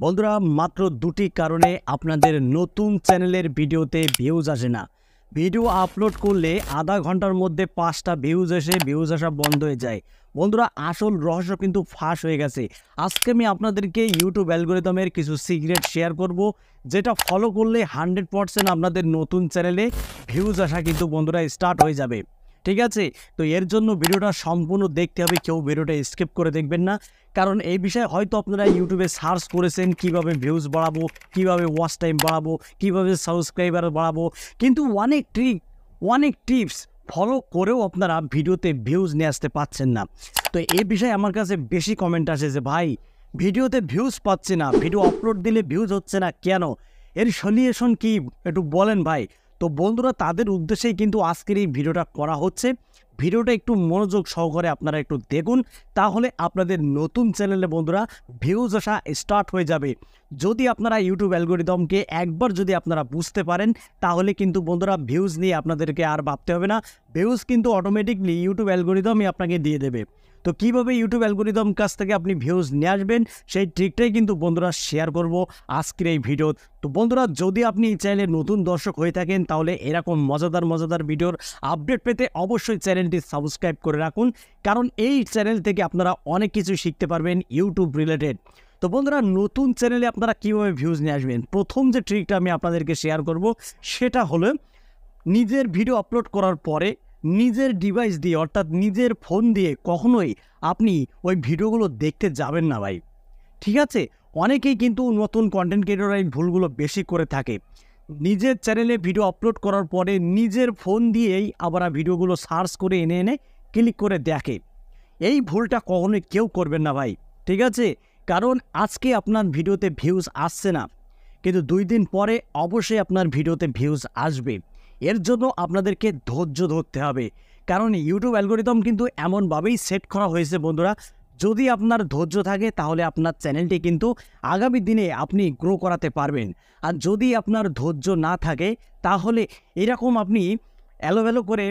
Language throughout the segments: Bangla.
বন্ধুরা মাত্র দুটি কারণে আপনাদের নতুন চ্যানেলের ভিডিওতে ভিউজ আসে না। ভিডিও আপলোড করলে আধা ঘন্টার মধ্যে 5টা ভিউজ এসে ভিউজ আসা বন্ধ হয়ে যায়। বন্ধুরা আসল রহস্য কিন্তু ফাঁস হয়ে গেছে। আজকে আমি আপনাদেরকে ইউটিউব অ্যালগরিদমের কিছু সিক্রেট শেয়ার করব, যেটা ফলো করলে 100% আপনাদের নতুন চ্যানেলে ভিউজ আসা কিন্তু বন্ধুরা স্টার্ট হয়ে যাবে। ঠিক আছে, তো এর জন্য ভিডিওটা সম্পূর্ণ দেখতে হবে, কেউ ভিডিওটা স্কিপ করে দেখবেন না। কারণ এই বিষয়ে হয়তো আপনারা ইউটিউবে সার্চ করেছেন কিভাবে ভিউজ বাড়াবো, কিভাবে ওয়াচ টাইম বাড়াবো, কিভাবে সাবস্ক্রাইবার বাড়াবো, কিন্তু অনেক টিপস ফলো করেও আপনারা ভিডিওতে ভিউজ নিয়ে আসতে পারছেন না। তো এই বিষয়ে আমার কাছে বেশি কমেন্ট আসে যে ভাই ভিডিওতে ভিউজ পাচ্ছি না, ভিডিও আপলোড দিলে ভিউজ হচ্ছে না কেন, এর সলিউশন কি একটু বলেন ভাই। তো বন্ধুরা তাদের উদ্দেশ্যেই কিন্তু আজকের এই ভিডিওটা করা হচ্ছে। ভিডিওটা একটু মনোযোগ সহকারে আপনারা একটু দেখুন, তাহলে আপনাদের নতুন চ্যানেলে বন্ধুরা ভিউজ আসা স্টার্ট হয়ে যাবে। যদি আপনারা ইউটিউব অ্যালগরিদমকে একবার যদি আপনারা বুঝতে পারেন, তাহলে কিন্তু বন্ধুরা ভিউজ নিয়ে আপনাদেরকে আর ভাবতে হবে না। ভিউজ কিন্তু অটোমেটিকলি ইউটিউব অ্যালগরিদমই আপনাকে দিয়ে দেবে। তো কীভাবে ইউটিউব অ্যালগরিদম কাছ থেকে আপনি ভিউজ নিয়ে আসবেন, সেই ট্রিকটাই কিন্তু বন্ধুরা শেয়ার করব আজকের এই ভিডিও। তো বন্ধুরা যদি আপনি এই চ্যানেলে নতুন দর্শক হয়ে থাকেন, তাহলে এরকম মজাদার ভিডিওর আপডেট পেতে অবশ্যই চ্যানেলটি সাবস্ক্রাইব করে রাখুন, কারণ এই চ্যানেল থেকে আপনারা অনেক কিছু শিখতে পারবেন ইউটিউব রিলেটেড। তো বন্ধুরা নতুন চ্যানেলে আপনারা কীভাবে ভিউজ নিয়ে আসবেন, প্রথম যে ট্রিকটা আমি আপনাদেরকে শেয়ার করব সেটা হলো নিজের ভিডিও আপলোড করার পরে নিজের ডিভাইস দিয়ে অর্থাৎ নিজের ফোন দিয়ে কখনোই আপনি ওই ভিডিওগুলো দেখতে যাবেন না ভাই। ঠিক আছে, অনেকেই কিন্তু নতুন কন্টেন্ট ক্রিয়েটররা এই ভুলগুলো বেশি করে থাকে। নিজের চ্যানেলে ভিডিও আপলোড করার পরে নিজের ফোন দিয়েই আবার ভিডিওগুলো সার্চ করে এনে এনে ক্লিক করে দেখে। এই ভুলটা কখনোই কেউ করবেন না ভাই। ঠিক আছে, কারণ আজকে আপনার ভিডিওতে ভিউজ আসছে না, কিন্তু 2 দিন পরে অবশ্যই আপনার ভিডিওতে ভিউজ আসবে। এর জন্য আপনাদেরকে ধৈর্য ধরতে হবে, কারণ ইউটিউব অ্যালগরিদম কিন্তু এমনভাবেই সেট করা হয়েছে বন্ধুরা, যদি আপনার ধৈর্য থাকে তাহলে আপনার চ্যানেলটি কিন্তু আগামী দিনে আপনি গ্রো করাতে পারবেন। আর যদি আপনার ধৈর্য না থাকে তাহলে এরকম আপনি এলোমেলো করে,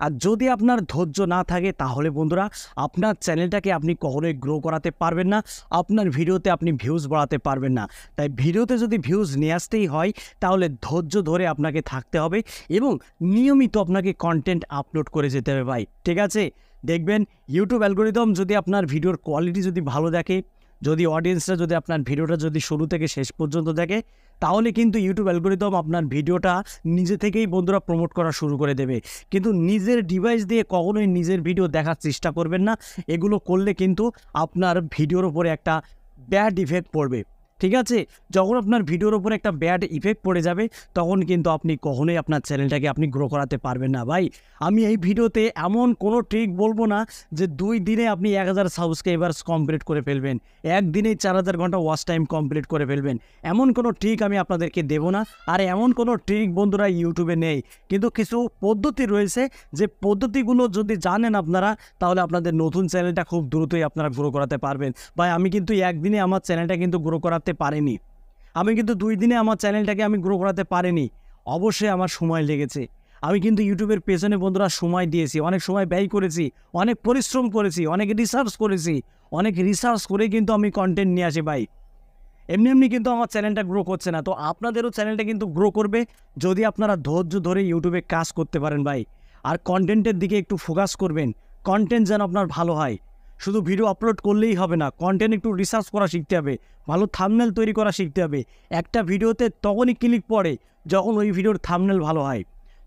আর যদি আপনার ধৈর্য না থাকে তাহলে বন্ধুরা আপনার চ্যানেলটাকে আপনি কখনোই গ্রো করাতে পারবেন না, আপনার ভিডিওতে আপনি ভিউজ বাড়াতে পারবেন না। তাই ভিডিওতে যদি ভিউজ নিয়ে আসতেই হয় তাহলে ধৈর্য ধরে আপনাকে থাকতে হবে এবং নিয়মিত আপনাকে কন্টেন্ট আপলোড করে যেতে হবে ভাই। ঠিক আছে, দেখবেন ইউটিউব অ্যালগরিদম যদি আপনার ভিডিওর কোয়ালিটি যদি ভালো দেখে, যদি অডিয়েন্সরা যদি আপনার ভিডিওটা যদি শুরু থেকে শেষ পর্যন্ত দেখে, তাহলে কিন্তু ইউটিউব অ্যালগরিদম আপনার ভিডিওটা নিজে থেকেই বন্ধুরা প্রমোট করা শুরু করে দেবে। কিন্তু নিজের ডিভাইস দিয়ে কখনোই নিজের ভিডিও দেখার চেষ্টা করবেন না। এগুলো করলে কিন্তু আপনার ভিডিওর উপরে একটা ব্যাড ইফেক্ট পড়বে। ঠিক আছে, যখন আপনার ভিডিওর উপরে একটা ব্যাড ইফেক্ট পড়ে যাবে, তখন কিন্তু আপনি কখনোই আপনার চ্যানেলটাকে আপনি গ্রো করাতে পারবেন না ভাই। আমি এই ভিডিওতে এমন কোনো ট্রিক বলবো না যে 2 দিনে আপনি 1000 সাবস্ক্রাইবার্স কমপ্লিট করে ফেলবেন, একদিনেই 4000 ঘন্টা ওয়াচ টাইম কমপ্লিট করে ফেলবেন, এমন কোনো ট্রিক আমি আপনাদেরকে দেবো না। আর এমন কোনো ট্রিক বন্ধুরা ইউটিউবে নেই, কিন্তু কিছু পদ্ধতি রয়েছে, যে পদ্ধতিগুলো যদি জানেন আপনারা, তাহলে আপনাদের নতুন চ্যানেলটা খুব দ্রুতই আপনারা গ্রো করাতে পারবেন। ভাই আমি কিন্তু একদিনে আমার চ্যানেলটা কিন্তু গ্রো করাতে পারিনি, আমি কিন্তু 2 দিনে আমার চ্যানেলটাকে আমি গ্রো করাতে পারিনি। অবশ্যই আমার সময় লেগেছে। আমি কিন্তু ইউটিউবের পেছনে বন্ধুরা সময় দিয়েছি, অনেক সময় ব্যয় করেছি, অনেক পরিশ্রম করেছি, অনেক রিসার্চ করেছি, অনেক রিসার্চ করে কিন্তু আমি কন্টেন্ট নিয়ে আসি ভাই। এমনি কিন্তু আমার চ্যানেলটা গ্রো করছে না। তো আপনাদেরও চ্যানেলটা কিন্তু গ্রো করবে যদি আপনারা ধৈর্য ধরে ইউটিউবে কাজ করতে পারেন ভাই। আর কন্টেন্টের দিকে একটু ফোকাস করবেন, কন্টেন্ট যেন আপনার ভালো হয়। শুধু ভিডিও আপলোড করলেই হবে না, কন্টেন্ট একটু রিসার্চ করা শিখতে হবে, ভালো থাম্বনেল তৈরি করা শিখতে হবে। একটা ভিডিওতে তখনই ক্লিক পড়ে যখন ওই ভিডিওর থাম্বনেল ভালো হয়।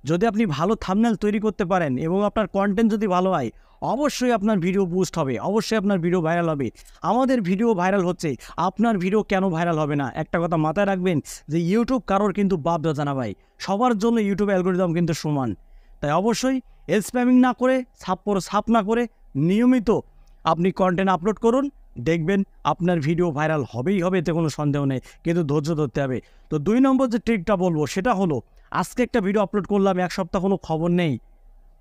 যদি আপনি ভালো থাম্বনেল তৈরি করতে পারেন এবং আপনার কন্টেন্ট যদি ভালো হয়, অবশ্যই আপনার ভিডিও বুস্ট হবে, অবশ্যই আপনার ভিডিও ভাইরাল হবে। আমাদের ভিডিও ভাইরাল হচ্ছে, আপনার ভিডিও কেন ভাইরাল হবে না? একটা কথা মাথায় রাখবেন যে ইউটিউব কারোর কিন্তু বাপ দাদা না ভাই, সবার জন্য ইউটিউব অ্যালগরিদম কিন্তু সমান। তাই অবশ্যই স্প্যামিং না করে, সাপ না করে নিয়মিত আপনি কন্টেন্ট আপলোড করুন, দেখবেন আপনার ভিডিও ভাইরাল হবেই হবে, এতে কোনো সন্দেহ নেই, কিন্তু ধৈর্য ধরতে হবে। তো 2 নম্বর যে ট্রিকটা বলবো সেটা হলো, আজকে একটা ভিডিও আপলোড করলাম, 1 সপ্তাহ কোনো খবর নেই,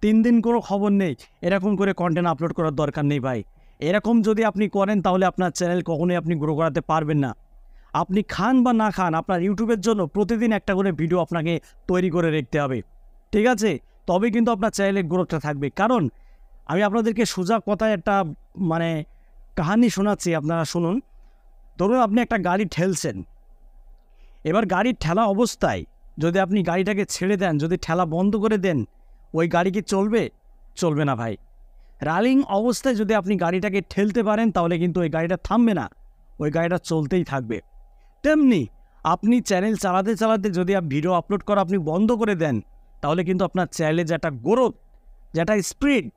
3 দিন কোনো খবর নেই, এরকম করে কন্টেন্ট আপলোড করার দরকার নেই ভাই। এরকম যদি আপনি করেন তাহলে আপনার চ্যানেল কখনোই আপনি গ্রো করাতে পারবেন না। আপনি খান বা না খান, আপনার ইউটিউবের জন্য প্রতিদিন একটা করে ভিডিও আপনাকে তৈরি করে রাখতে হবে। ঠিক আছে, তবে কিন্তু আপনার চ্যানেলের গ্রোথটা থাকবে। কারণ আমি আপনাদেরকে সোজা কথায় একটা মানে কাহিনী শোনাচ্ছি, আপনারা শুনুন। ধরুন আপনি একটা গাড়ি ঠেলছেন, এবার গাড়ি ঠেলা অবস্থায় যদি আপনি গাড়িটাকে ছেড়ে দেন, যদি ঠেলা বন্ধ করে দেন, ওই গাড়ি কি চলবে? চলবে না ভাই। রানিং অবস্থায় যদি আপনি গাড়িটাকে ঠেলতে পারেন তাহলে কিন্তু ওই গাড়িটা থামবে না, ওই গাড়িটা চলতেই থাকবে। তেমনি আপনি চ্যানেল চালাতে চালাতে যদি ভিডিও আপলোড করা আপনি বন্ধ করে দেন তাহলে কিন্তু আপনার চ্যানেলে যেটা গ্রোথ, যেটা স্পিড,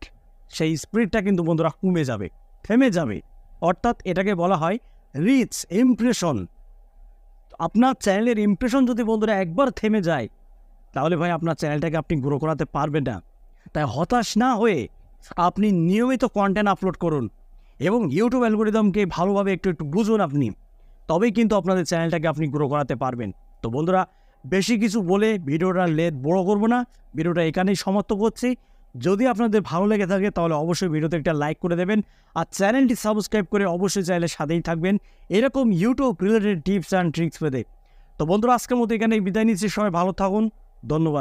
সেই স্পিডটা কিন্তু বন্ধুরা কমে যাবে, থেমে যাবে। অর্থাৎ এটাকে বলা হয় রিচ ইমপ্রেশন। আপনার চ্যানেলের ইমপ্রেশন যদি বন্ধুরা একবার থেমে যায় তাহলে ভাই আপনার চ্যানেলটাকে আপনি গ্রো করাতে পারবেন না। তাই হতাশ না হয়ে আপনি নিয়মিত কন্টেন্ট আপলোড করুন এবং ইউটিউব অ্যালগরিদমকে ভালোভাবে একটু বুঝুন আপনি, তবেই কিন্তু আপনাদের চ্যানেলটাকে আপনি গ্রো করাতে পারবেন। তো বন্ধুরা, বেশি কিছু বলে ভিডিওটা বড় করব না, ভিডিওটা এখানেই সমাপ্ত করছি। যদি আপনাদের ভালো লেগে থাকে তাহলে অবশ্যই ভিডিওতে একটা লাইক করে দেবেন আর চ্যানেলটি সাবস্ক্রাইব করে অবশ্যই চ্যানেলের সাথেই থাকবেন এরকম YouTube related tips and tricks পেতে। তো বন্ধুরা, আজকের মতো এখানেই বিদায় নিচ্ছি। সবাই ভালো থাকুন, ধন্যবাদ।